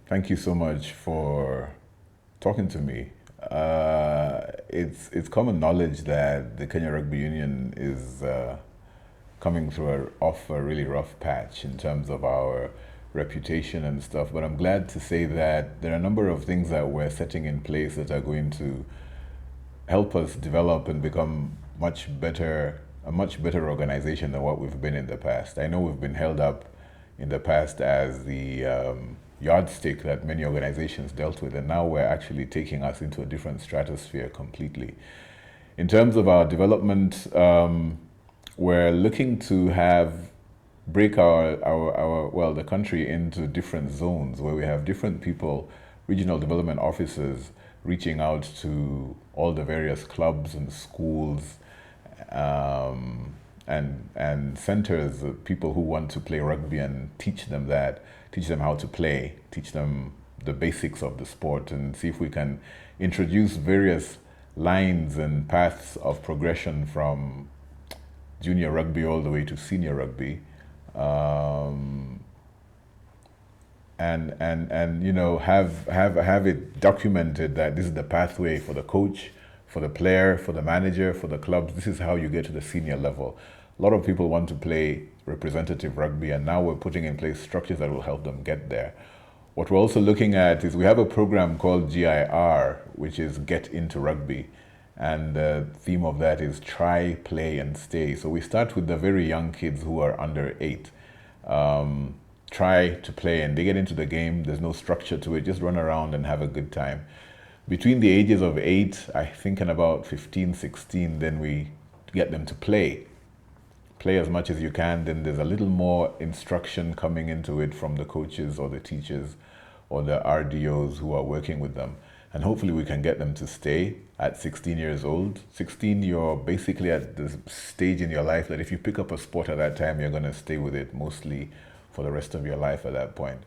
Thank you so much for talking to me. It's common knowledge that the Kenya Rugby Union is coming through off a really rough patch in terms of our reputation and stuff. But I'm glad to say that there are a number of things that we're setting in place that are going to help us develop and become a much better organization than what we've been in the past. I know we've been held up in the past as the yardstick that many organizations dealt with, and now we're actually taking us into a different stratosphere completely. In terms of our development, we're looking to break the country into different zones where we have different people, regional development officers, reaching out to all the various clubs and schools and centers of people who want to play rugby and teach them how to play, teach them the basics of the sport, and see if we can introduce various lines and paths of progression from junior rugby all the way to senior rugby. Um, and have it documented that this is the pathway for the coach, for the player, for the manager, for the clubs. This is how you get to the senior level. A lot of people want to play representative rugby, and now we're putting in place structures that will help them get there. What we're also looking at is we have a program called GIR, which is Get Into Rugby. And the theme of that is try, play, and stay. So we start with the very young kids who are under 8. Try to play, and they get into the game. There's no structure to it. Just run around and have a good time. Between the ages of 8, I think, and about 15, 16, then we get them to play. Play as much as you can. Then there's a little more instruction coming into it from the coaches or the teachers or the RDOs who are working with them. And hopefully we can get them to stay at 16 years old. 16, you're basically at the stage in your life that if you pick up a sport at that time, you're going to stay with it mostly for the rest of your life at that point.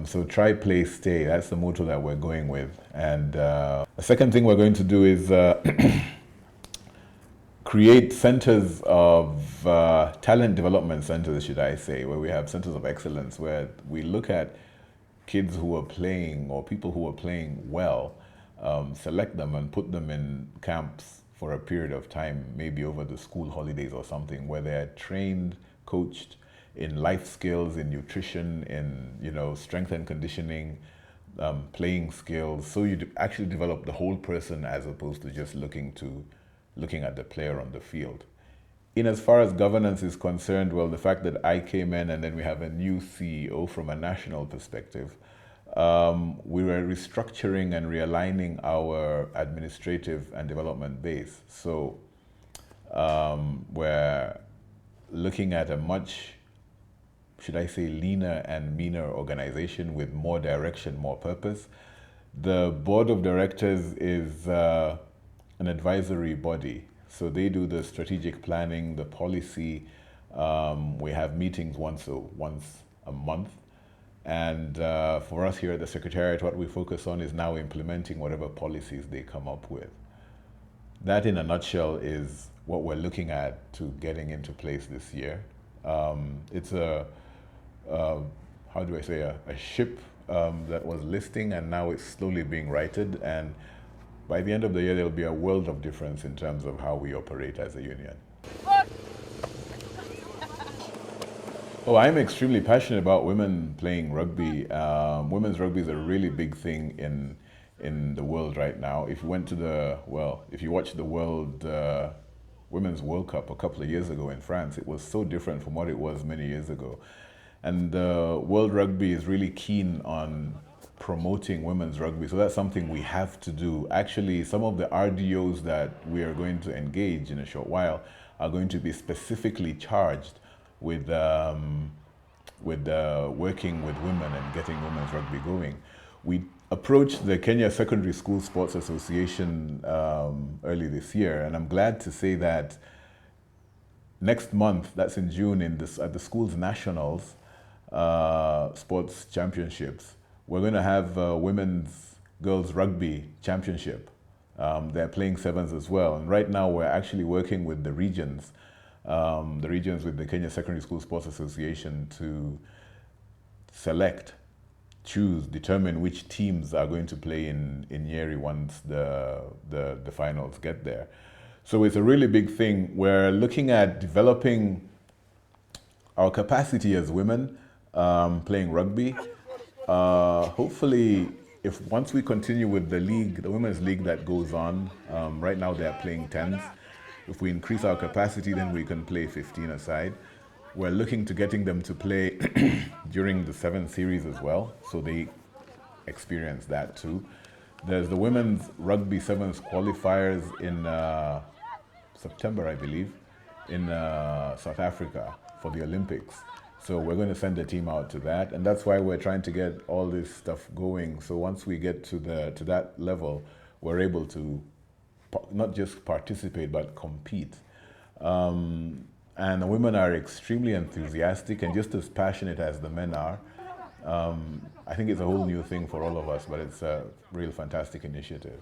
So try, play, stay. That's the motto that we're going with. And the second thing we're going to do is create centers of talent development centers, should I say, where we have centers of excellence, where we look at kids who are playing or people who are playing well, select them and put them in camps for a period of time, maybe over the school holidays or something, where they're trained, coached in life skills, in nutrition, in strength and conditioning, playing skills. So you actually develop the whole person as opposed to just looking at the player on the field. In as far as governance is concerned, well, the fact that I came in and then we have a new CEO from a national perspective, we were restructuring and realigning our administrative and development base. So we're looking at a much, should I say, leaner and meaner organization with more direction, more purpose. The board of directors is an advisory body. So they do the strategic planning, the policy. We have meetings once a month. And for us here at the Secretariat, what we focus on is now implementing whatever policies they come up with. That, in a nutshell, is what we're looking at to getting into place this year. It's how do I say, a ship that was listing, and now it's slowly being righted. And by the end of the year, there'll be a world of difference in terms of how we operate as a union. Oh, I'm extremely passionate about women playing rugby. Women's rugby is a really big thing in the world right now. If you watched the Women's World Cup a couple of years ago in France, it was so different from what it was many years ago. And World Rugby is really keen on promoting women's rugby. So that's something we have to do. Actually, some of the RDOs that we are going to engage in a short while are going to be specifically charged with working with women and getting women's rugby going. We approached the Kenya Secondary School Sports Association early this year, and I'm glad to say that next month, that's in June, at the school's nationals sports championships, we're going to have women's girls rugby championship. They're playing sevens as well, and right now we're actually working with the regions with the Kenya Secondary School Sports Association to select determine which teams are going to play in Yeri once the finals get there. So it's a really big thing. We're looking at developing our capacity as women playing rugby. Hopefully, if once we continue with the league, the women's league that goes on, right now they're playing 10s. If we increase our capacity, then we can play 15 aside. We're looking to getting them to play during the 7 series as well, so they experience that too. There's the women's rugby sevens qualifiers in September, I believe, in South Africa for the Olympics. So we're going to send a team out to that, and that's why we're trying to get all this stuff going. So once we get to that level, we're able to not just participate but compete. And the women are extremely enthusiastic and just as passionate as the men are. I think it's a whole new thing for all of us, but it's a real fantastic initiative.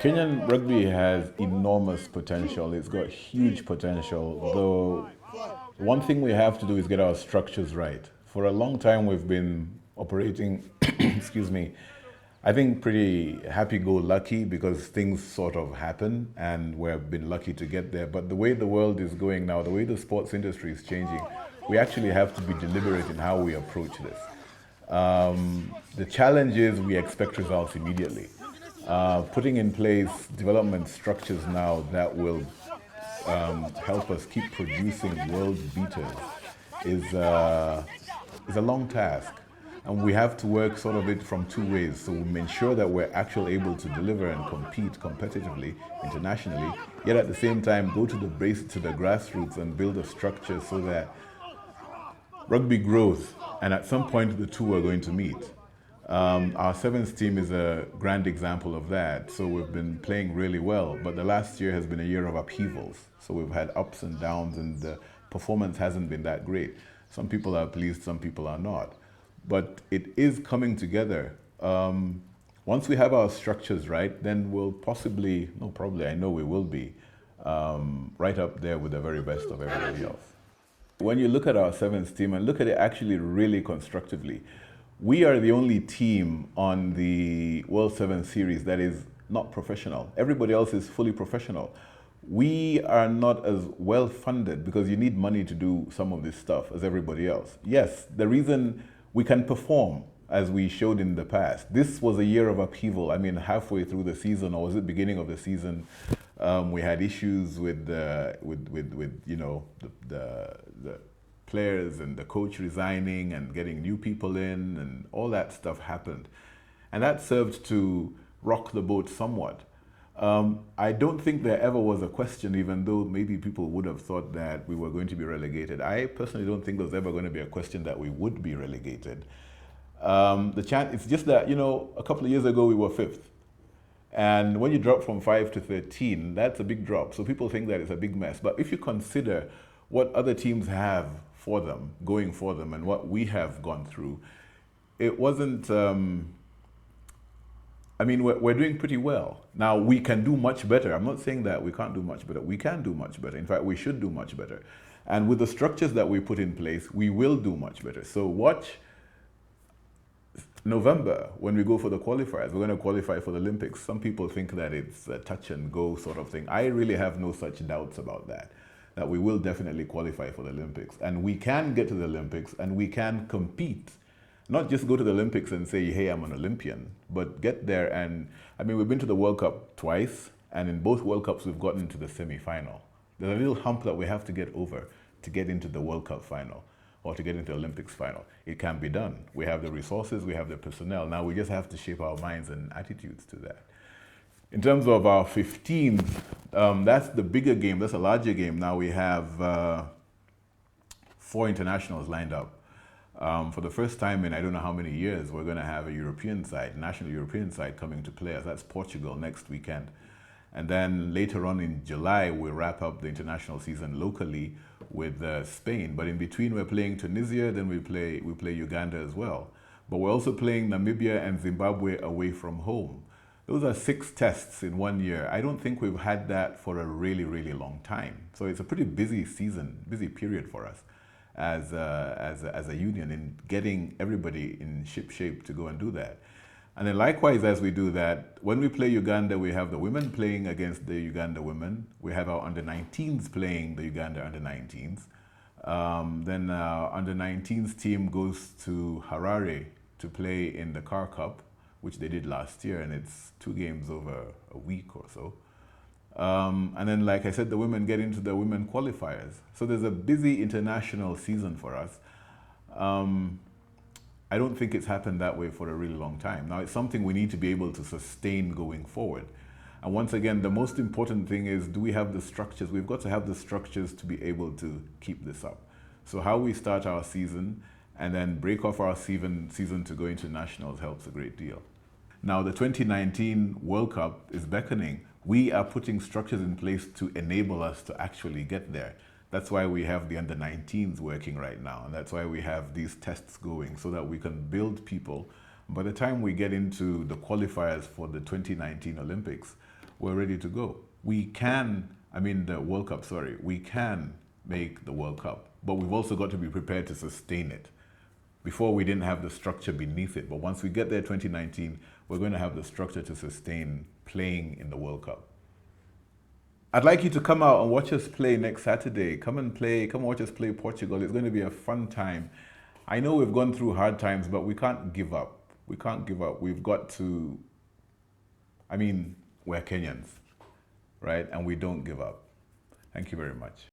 Kenyan rugby has enormous potential. It's got huge potential, though one thing we have to do is get our structures right. For a long time we've been operating, excuse me, I think pretty happy-go-lucky because things sort of happen and we've been lucky to get there. But the way the world is going now, the way the sports industry is changing, we actually have to be deliberate in how we approach this. The challenge is we expect results immediately. Putting in place development structures now that will help us keep producing world beaters is a long task. And we have to work sort of it from 2 ways. So we ensure that we're actually able to deliver and compete competitively internationally, yet at the same time go to the base, to the grassroots and build a structure so that rugby grows. And at some point the two are going to meet. Our sevens team is a grand example of that. So we've been playing really well, but the last year has been a year of upheavals. So we've had ups and downs and the performance hasn't been that great. Some people are pleased, some people are not. But it is coming together. Once we have our structures right, then we'll I know we will be right up there with the very best of everybody else. When you look at our sevens team and look at it actually really constructively, we are the only team on the World Sevens Series that is not professional. Everybody else is fully professional. We are not as well funded because you need money to do some of this stuff as everybody else. Yes, the reason we can perform as we showed in the past. This was a year of upheaval. I mean, halfway through the season, or was it beginning of the season, we had issues with you know the players and the coach resigning and getting new people in, and all that stuff happened, and that served to rock the boat somewhat. I don't think there ever was a question, even though maybe people would have thought that we were going to be relegated. I personally don't think there's ever going to be a question that we would be relegated. It's just that, you know, a couple of years ago we were 5th. And when you drop from 5 to 13, that's a big drop. So people think that it's a big mess. But if you consider what other teams have for them, going for them, and what we have gone through, it wasn't... I mean, we're doing pretty well. Now, we can do much better. I'm not saying that we can't do much better. We can do much better. In fact, we should do much better. And with the structures that we put in place, we will do much better. So watch November when we go for the qualifiers. We're going to qualify for the Olympics. Some people think that it's a touch and go sort of thing. I really have no such doubts about that we will definitely qualify for the Olympics. And we can get to the Olympics and we can compete. Not just go to the Olympics and say, hey, I'm an Olympian, but get there. And I mean, we've been to the World Cup twice, and in both World Cups, we've gotten to the semi-final. There's a little hump that we have to get over to get into the World Cup final or to get into the Olympics final. It can be done. We have the resources, we have the personnel. Now we just have to shape our minds and attitudes to that. In terms of our 15th, that's the bigger game, that's a larger game. Now we have 4 internationals lined up. For the first time in I don't know how many years, we're going to have a European side, national European side coming to play us. That's Portugal next weekend. And then later on in July, we'll wrap up the international season locally with Spain. But in between, we're playing Tunisia, then we play Uganda as well. But we're also playing Namibia and Zimbabwe away from home. Those are 6 tests in 1 year. I don't think we've had that for a really, really long time. So it's a pretty busy season, busy period for us. as a union in getting everybody in ship shape to go and do that. And then likewise, as we do that, when we play Uganda, we have the women playing against the Uganda women. We have our under-19s playing the Uganda under-19s. Then under-19s team goes to Harare to play in the Car Cup, which they did last year, and it's 2 games over a week or so. And then, like I said, the women get into the women qualifiers. So there's a busy international season for us. I don't think it's happened that way for a really long time. Now, it's something we need to be able to sustain going forward. And once again, the most important thing is, do we have the structures? We've got to have the structures to be able to keep this up. So how we start our season and then break off our season to go into nationals helps a great deal. Now, the 2019 World Cup is beckoning. We are putting structures in place to enable us to actually get there. That's why we have the under-19s working right now, and that's why we have these tests going, so that we can build people. By the time we get into the qualifiers for the 2019 Olympics, we're ready to go. We can make the World Cup, but we've also got to be prepared to sustain it. Before, we didn't have the structure beneath it, but once we get there 2019, we're going to have the structure to sustain playing in the World Cup. I'd like you to come out and watch us play next Saturday. Come and watch us play Portugal. It's going to be a fun time. I know we've gone through hard times, but we can't give up. We can't give up. We've got to, we're Kenyans, right? And we don't give up. Thank you very much.